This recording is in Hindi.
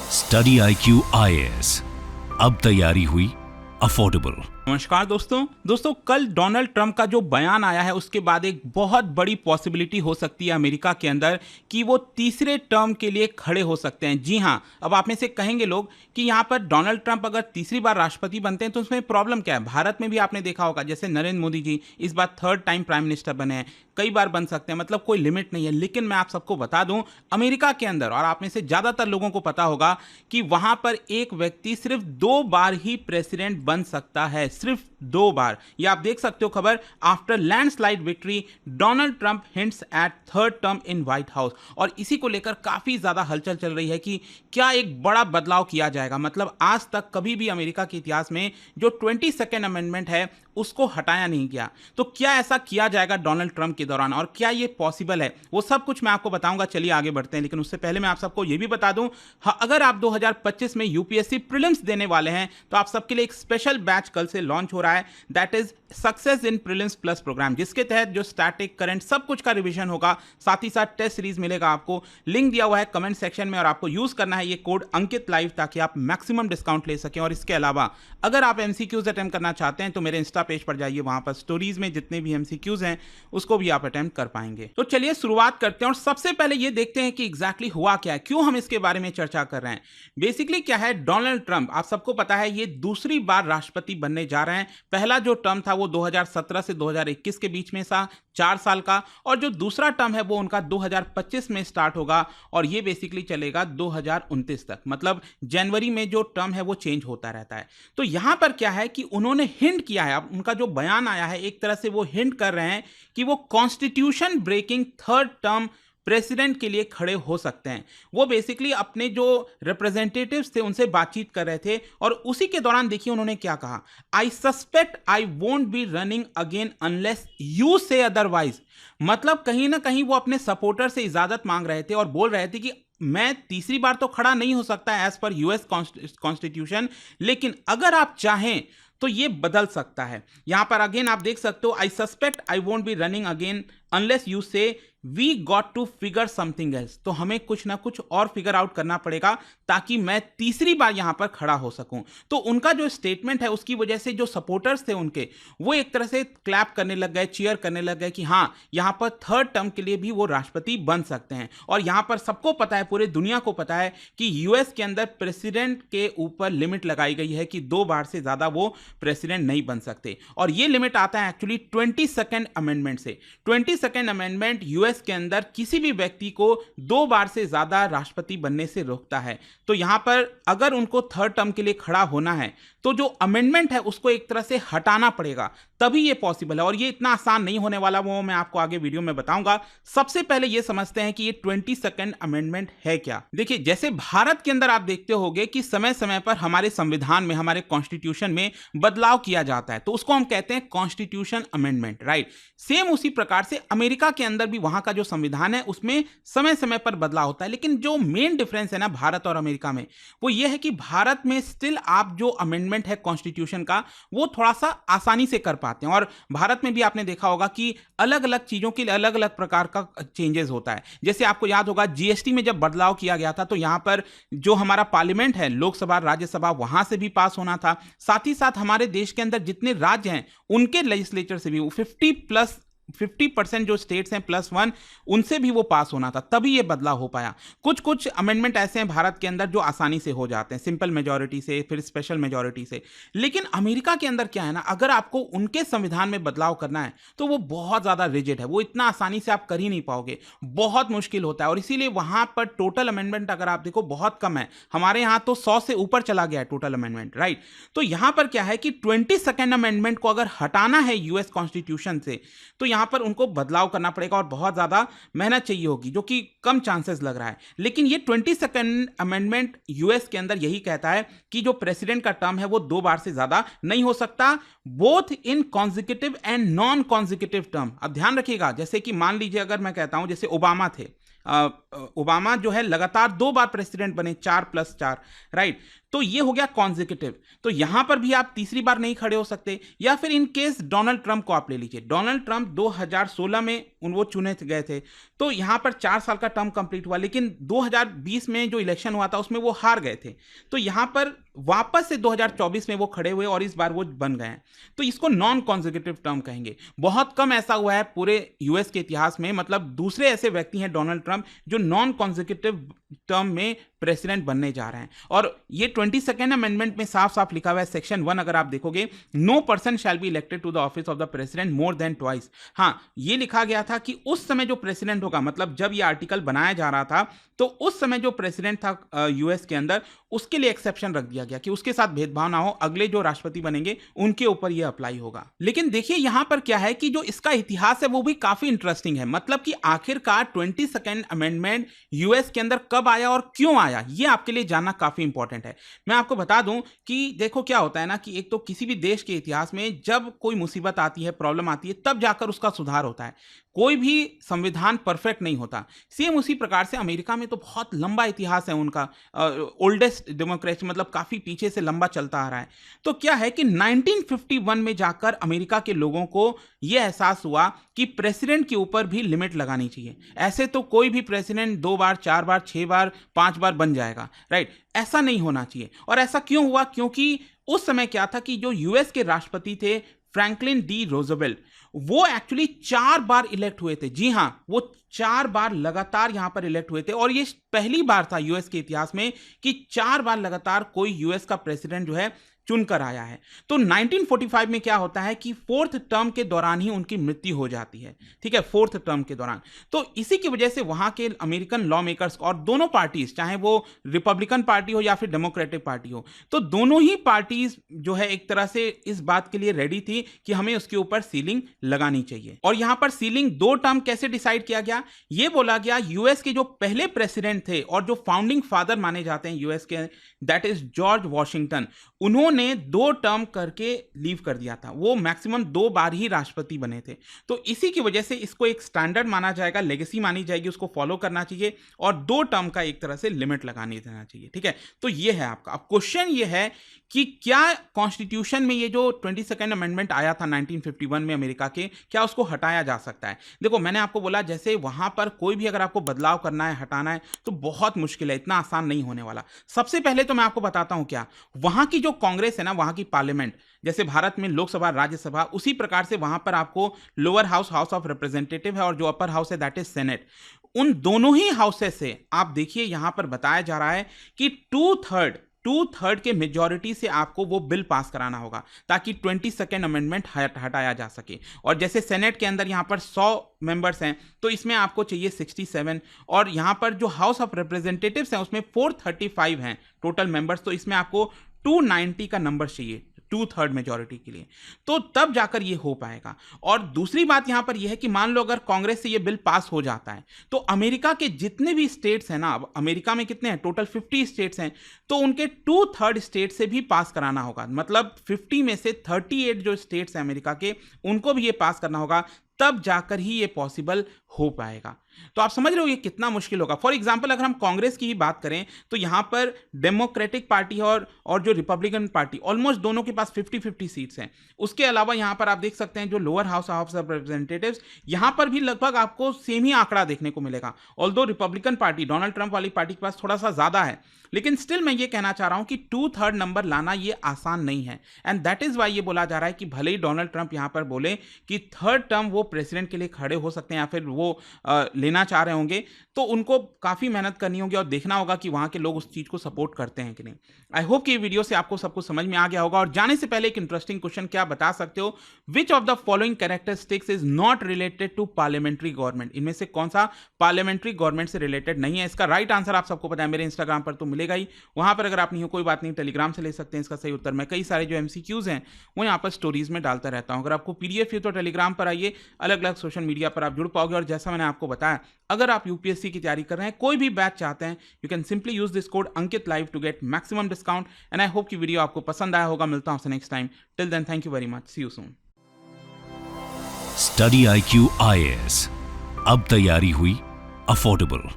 स्टडी IQ IAS, अब तैयारी हुई अफोर्डेबल। नमस्कार दोस्तों कल डोनाल्ड ट्रंप का जो बयान आया है उसके बाद एक बहुत बड़ी पॉसिबिलिटी हो सकती है अमेरिका के अंदर कि वो तीसरे टर्म के लिए खड़े हो सकते हैं। जी हां, अब आप में से कहेंगे लोग कि यहां पर डोनाल्ड ट्रंप अगर तीसरी बार राष्ट्रपति बनते हैं तो उसमें प्रॉब्लम क्या है। भारत में भी आपने देखा होगा, जैसे नरेंद्र मोदी जी इस बार थर्ड टाइम प्राइम मिनिस्टर बने हैं, कई बार बन सकते हैं, मतलब कोई लिमिट नहीं है। लेकिन मैं आप सबको बता दूं, अमेरिका के अंदर, और आप में से ज्यादातर लोगों को पता होगा कि वहां पर एक व्यक्ति सिर्फ 2 बार ही प्रेसिडेंट बन सकता है, सिर्फ 2 बार। ये आप देख सकते हो खबर, after landslide victory Donald Trump hints at third term in White House. और इसी को लेकर काफी ज्यादा हलचल चल रही है कि क्या एक बड़ा बदलाव किया जाएगा। मतलब आज तक कभी भी अमेरिका के इतिहास में जो 22nd अमेंडमेंट है उसको हटाया नहीं गया, तो क्या ऐसा किया जाएगा डोनाल्ड ट्रंप के दौरान और क्या ये पॉसिबल है, वो सब कुछ मैं आपको बताऊंगा। चलिए आगे बढ़ते हैं, लेकिन उससे पहले मैं आप सबको ये भी बता दूं, अगर आप 2025 में यूपीएससी प्रीलिम्स देने वाले हैं तो आप सबके लिए एक स्पेशल बैच कल से लॉन्च हो रहा है, that is success in prelims plus program, जिसके तहत जो स्टैटिक करंट सब कुछ का रिवीजन होगा, साथ ही साथ टेस्ट सीरीज मिलेगा आपको। लिंक दिया हुआ है कमेंट सेक्शन में और आपको यूज करना है ये कोड अंकित लाइव ताकि आप मैक्सिमम डिस्काउंट ले सकें। और इसके अलावा अगर आप एमसीक्यूज अटेम्प्ट करना चाहते हैं तो मेरे इंस्टा पेज पर जाइए, वहां पर स्टोरीज में जितने भी एमसीक्यूज हैं उसको भी आप अटेम्प्ट कर पाएंगे। तो चलिए शुरुआत करते हैं और सबसे पहले ये देखते हैं कि एग्जैक्टली हुआ क्या है, क्यों हम इसके बारे में चर्चा कर रहे हैं। बेसिकली क्या है, डोनाल्ड ट्रंप आप सबको पता है ये दूसरी बार राष्ट्रपति बनने जा रहे हैं। पहला जो टर्म था वो 2017 से 2021 के बीच में था, 4 साल का, और जो दूसरा टर्म है वो उनका 2025 में स्टार्ट होगा और ये बेसिकली चलेगा 2029 तक। मतलब जनवरी में जो टर्म है वो चेंज होता रहता है। तो यहां पर क्या है कि उन्होंने हिंट किया है, अब उनका जो बयान आया है एक तरह से वो हिंट कर रहे हैं कि वो constitution breaking third term president के लिए खड़े हो सकते हैं। वो बेसिकली अपने जो रिप्रेजेंटेटिव्स थे उनसे बातचीत कर रहे थे और उसी के दौरान देखिए उन्होंने क्या कहा, आई suspect I won't be running again unless you से अदरवाइज। मतलब कहीं ना कहीं वो अपने सपोर्टर से इजाजत मांग रहे थे और बोल रहे थे कि मैं तीसरी बार तो खड़ा नहीं हो सकता एज पर यूएस कॉन्स्टिट्यूशन, लेकिन अगर आप चाहें तो ये बदल सकता है। यहां पर अगेन आप देख सकते हो, I suspect I won't be running again unless you say we got to figure something else. तो हमें कुछ ना कुछ और फिगर आउट करना पड़ेगा ताकि मैं तीसरी बार यहां पर खड़ा हो सकूं। तो उनका जो स्टेटमेंट है उसकी वजह से जो सपोर्टर्स थे उनके, वो एक तरह से क्लैप करने लग गए, चीयर करने लग गए कि हां यहां पर थर्ड टर्म के लिए भी वो राष्ट्रपति बन सकते हैं। और यहां पर सबको पता है, पूरे दुनिया को पता है कि यूएस के अंदर प्रेसिडेंट के ऊपर लिमिट लगाई गई है कि 2 बार से ज्यादा वो प्रेसिडेंट नहीं बन सकते। और ये लिमिट आता है एक्चुअली 22nd अमेंडमेंट से। 22nd अमेंडमेंट यूएस के अंदर किसी भी व्यक्ति को 2 बार से ज्यादा राष्ट्रपति बनने से रोकता है। तो यहां पर अगर उनको थर्ड टर्म के लिए खड़ा होना है तो जो अमेंडमेंट है उसको एक तरह से हटाना पड़ेगा, तभी ये पॉसिबल है। और ये इतना आसान नहीं होने वाला, वो मैं आपको आगे वीडियो में बताऊंगा। सबसे पहले ये समझते हैं कि ये 22nd अमेंडमेंट है क्या। देखिए, जैसे भारत के अंदर आप देखते होंगे कि समय समय पर हमारे संविधान में, हमारे कॉन्स्टिट्यूशन में बदलाव किया जाता है, तो उसको हम कहते हैं कॉन्स्टिट्यूशन अमेंडमेंट, राइट। सेम उसी प्रकार से अमेरिका के अंदर भी वहां का जो संविधान है उसमें समय समय पर बदलाव होता है। लेकिन जो मेन डिफरेंस है ना भारत और अमेरिका में, वो ये है कि भारत में स्टिल आप जो अमेंडमेंट है कॉन्स्टिट्यूशन का वो थोड़ा सा आसानी से कर पाते हैं। और भारत में भी आपने देखा होगा कि अलग अलग चीजों के लिए अलग अलग प्रकार का चेंजेस होता है। जैसे आपको याद होगा जीएसटी में जब बदलाव किया गया था तो यहां पर जो हमारा पार्लियामेंट है, लोकसभा राज्यसभा, वहां से भी पास होना था। साथ ही साथ हमारे देश के अंदर जितने राज्य हैं उनके लेजिस्लेचर से भी 50% जो स्टेट्स हैं +1 उनसे भी वो पास होना था, तभी ये बदलाव हो पाया। कुछ कुछ अमेंडमेंट ऐसे हैं भारत के अंदर जो आसानी से हो जाते हैं, सिंपल मेजॉरिटी से, फिर स्पेशल मेजॉरिटी से। लेकिन अमेरिका के अंदर क्या है ना, अगर आपको उनके संविधान में बदलाव करना है तो वो बहुत ज्यादा रिजिड है, वो इतना आसानी से आप कर ही नहीं पाओगे, बहुत मुश्किल होता है। और इसीलिए वहां पर टोटल अमेंडमेंट अगर आप देखो बहुत कम है, हमारे यहां तो 100 से ऊपर चला गया है टोटल अमेंडमेंट, राइट। तो यहां पर क्या है कि 22nd अमेंडमेंट को अगर हटाना है यूएस कॉन्स्टिट्यूशन से तो यहां पर उनको बदलाव करना पड़ेगा और बहुत ज्यादा मेहनत चाहिए होगी, जो कि कम चांसेस लग रहा है। लेकिन ये 22nd अमेंडमेंट यूएस के अंदर यही कहता है कि जो प्रेसिडेंट का टर्म है वो 2 बार से ज्यादा नहीं हो सकता, both in consecutive and non consecutive term. अब ध्यान रखिएगा, जैसे कि मान लीजिए अगर मैं कहता हूं जैसे ओबामा थे, ओबामा जो है लगातार 2 बार प्रेसिडेंट बने, 4+4, राइट। तो ये हो गया कॉन्जिक्यूटिव। तो यहां पर भी आप तीसरी बार नहीं खड़े हो सकते। या फिर इन केस डोनाल्ड ट्रंप को आप ले लीजिए। डोनाल्ड ट्रंप 2016 में वो चुने गए थे, तो यहां पर 4 साल का टर्म कंप्लीट हुआ, लेकिन 2020 में जो इलेक्शन हुआ था उसमें वो हार गए थे। तो यहां पर वापस से 2024 में वो खड़े हुए और इस बार वो बन गए हैं। तो इसको नॉन कॉन्जिक्यूटिव टर्म कहेंगे। बहुत कम ऐसा हुआ है पूरे यूएस के इतिहास में, मतलब दूसरे ऐसे व्यक्ति हैं डोनाल्ड ट्रंप जो नॉन कॉन्जिक्यूटिव टर्म में प्रेसिडेंट बनने जा रहे हैं। और ये 22nd अमेंडमेंट में साफ साफ लिखा हुआ है, सेक्शन 1 अगर आप देखोगे, no person shall be elected to the office of the president more than twice. हाँ, ये लिखा गया था कि उस समय जो प्रेसिडेंट होगा, मतलब जब ये आर्टिकल बनाया जा रहा था, तो उस समय जो प्रेसिडेंट था यूएस के अंदर, उसके लिए एक्सेप्शन रख दिया गया कि उसके साथ भेदभाव ना हो, अगले जो राष्ट्रपति बनेंगे उनके ऊपर ये अप्लाई होगा। लेकिन देखिए यहां पर क्या है कि जो इसका इतिहास है वो भी काफी इंटरेस्टिंग है। मतलब कि आखिरकार 22nd अमेंडमेंट यूएस के अंदर कब आया और क्यों आया, ये आपके लिए जानना काफी इंपॉर्टेंट है। मैं आपको बता दूं कि देखो क्या होता है ना, कि एक तो किसी भी देश के इतिहास में जब कोई मुसीबत आती है, प्रॉब्लम आती है, तब जाकर उसका सुधार होता है। कोई भी संविधान परफेक्ट नहीं होता। सेम उसी प्रकार से अमेरिका में तो बहुत लंबा इतिहास है उनका, ओल्डेस्ट डेमोक्रेसी, मतलब काफी पीछे से लंबा चलता आ रहा है। तो क्या है कि 1951 में जाकर अमेरिका के लोगों को यह एहसास हुआ कि प्रेसिडेंट के ऊपर भी लिमिट लगानी चाहिए। ऐसे तो कोई भी प्रेसिडेंट 2 बार, 4 बार, 6 बार, 5 बार बन जाएगा, राइट। ऐसा नहीं होना चाहिए। और ऐसा क्यों हुआ? क्योंकि उस समय क्या था कि जो यूएस के राष्ट्रपति थे फ्रैंकलिन डी रोजवेल्ट, वो एक्चुअली 4 बार इलेक्ट हुए थे। जी हां, वो 4 बार लगातार यहां पर इलेक्ट हुए थे। और ये पहली बार था यूएस के इतिहास में कि 4 बार लगातार कोई यूएस का प्रेसिडेंट जो है चुनकर आया है। तो 1945 में क्या होता है कि 4th टर्म के दौरान ही उनकी मृत्यु हो जाती है, ठीक है, 4th टर्म के दौरान। तो इसी की वजह से वहां के अमेरिकन लॉ मेकर्स और दोनों पार्टीज, चाहे वो रिपब्लिकन पार्टी हो या फिर डेमोक्रेटिक पार्टी हो, तो दोनों ही पार्टीज जो है एक तरह से इस बात के लिए रेडी थी कि हमें उसके ऊपर सीलिंग लगानी चाहिए। और यहां पर सीलिंग 2 टर्म कैसे डिसाइड किया गया? यह बोला गया यूएस के जो पहले प्रेसिडेंट थे और जो फाउंडिंग फादर माने जाते हैं यूएस के, दैट इज जॉर्ज वॉशिंगटन, उन्होंने 2 टर्म करके लीव कर दिया था। वो मैक्सिमम 2 बार ही राष्ट्रपति बने थे। तो इसी की वजह से इसको एक स्टैंडर्ड माना जाएगा, लेगेसी मानी जाएगी, उसको फॉलो करना चाहिए और 2 टर्म का एक तरह से लिमिट लगाने देना चाहिए, ठीक है। तो ये है आपका। अब क्वेश्चन ये है कि क्या कॉन्स्टिट्यूशन में ये जो 22nd अमेंडमेंट आया था 1951 में अमेरिका के, क्या उसको हटाया जा सकता है? देखो, मैंने आपको बोला जैसे वहां पर कोई भी अगर आपको बदलाव करना है, हटाना है, तो बहुत मुश्किल है, इतना आसान नहीं होने वाला। सबसे पहले तो मैं आपको बताता हूं क्या, वहां की जो कांग्रेस है ना, वहां की पार्लियामेंट, जैसे भारत में लोकसभा, राज्यसभा, उसी प्रकार से वहां पर आपको lower house, house of representative है, और जो अपर हाउस है दैट इज सेनेट। उन दोनों ही हाउसेस से आप देखिए यहां पर बताया जा रहा है कि 2/3 के मेजॉरिटी से आपको वो बिल पास कराना होगा ताकि 22nd अमेंडमेंट हटाया जा सके। और जैसे सेनेट के अंदर यहां पर 100 मेंबर्स हैं, तो इसमें आपको चाहिए 67, और यहां पर जो हाउस ऑफ रिप्रेजेंटेटिव्स हैं उसमें 435 हैं टोटल मेंबर्स, तो इसमें आपको 290 का नंबर चाहिए 2/3 मेजॉरिटी के लिए, तो तब जाकर ये हो पाएगा। और दूसरी बात यहां पर यह है कि मान लो अगर कांग्रेस से ये बिल पास हो जाता है, तो अमेरिका के जितने भी स्टेट्स हैं ना, अब अमेरिका में कितने हैं टोटल, 50 स्टेट्स हैं, तो उनके 2/3 स्टेट से भी पास कराना होगा। मतलब 50 में से 38 जो स्टेट्स हैं अमेरिका के, उनको भी ये पास करना होगा, तब जाकर ही ये पॉसिबल हो पाएगा। तो आप समझ रहे हो ये कितना मुश्किल होगा। फॉर एग्जांपल अगर हम कांग्रेस की ही बात करें, तो यहां पर डेमोक्रेटिक पार्टी और जो रिपब्लिकन पार्टी, ऑलमोस्ट दोनों के पास 50-50 सीट्स हैं। उसके अलावा यहां पर आप देख सकते हैं जो लोअर हाउस ऑफ रिप्रेजेंटेटिव्स, यहां पर भी लगभग आपको सेम ही आंकड़ा देखने को मिलेगा। Although Republican party, Donald Trump वाली पार्टी के पास थोड़ा सा ज्यादा है, लेकिन स्टिल मैं ये कहना चाह रहा हूं कि 2/3 नंबर लाना ये आसान नहीं है। एंड दैट इज वाई ये बोला जा रहा है कि भले ही डोनाल्ड ट्रंप यहां पर बोले कि 3rd टर्म वो प्रेसिडेंट के लिए खड़े हो सकते हैं या फिर वो लेना चाह रहे होंगे, तो उनको काफी मेहनत करनी होगी और देखना होगा कि वहां के लोग उस चीज को सपोर्ट करते हैं कि नहीं। आई होप कि ये वीडियो से आपको सब कुछ समझ में आ गया होगा। और जाने से पहले एक इंटरेस्टिंग क्वेश्चन, क्या बता सकते हो which of the following characteristics is not related to parliamentary government? इनमें से कौन सा पार्लियामेंट्री गवर्नमेंट से रिलेटेड नहीं है? इसका राइट आंसर आप सबको पता है, मेरे इंस्टाग्राम पर तो मिलेगा ही। वहां पर अगर आप नहीं हो कोई बात नहीं, टेलीग्राम से ले सकते हैं इसका सही उत्तर। मैं कई सारे जो एमसीक्यूज हैं वो यहाँ पर स्टोरीज में डालता रहता हूं। अगर आपको पीडीएफ है तो टेलीग्राम पर आइए, अलग अलग सोशल मीडिया पर आप जुड़ पाओगे। और जैसा मैंने आपको बताया, अगर आप यूपीएससी की तैयारी कर रहे हैं, कोई भी बैच चाहते हैं, you can simply use this code Ankit live to get maximum discount. And I hope कि वीडियो आपको पसंद आया होगा। मिलता हूं आपसे next time. Till then, thank you very much, see you soon. Study IQ IAS, अब तैयारी हुई अफोर्डेबल।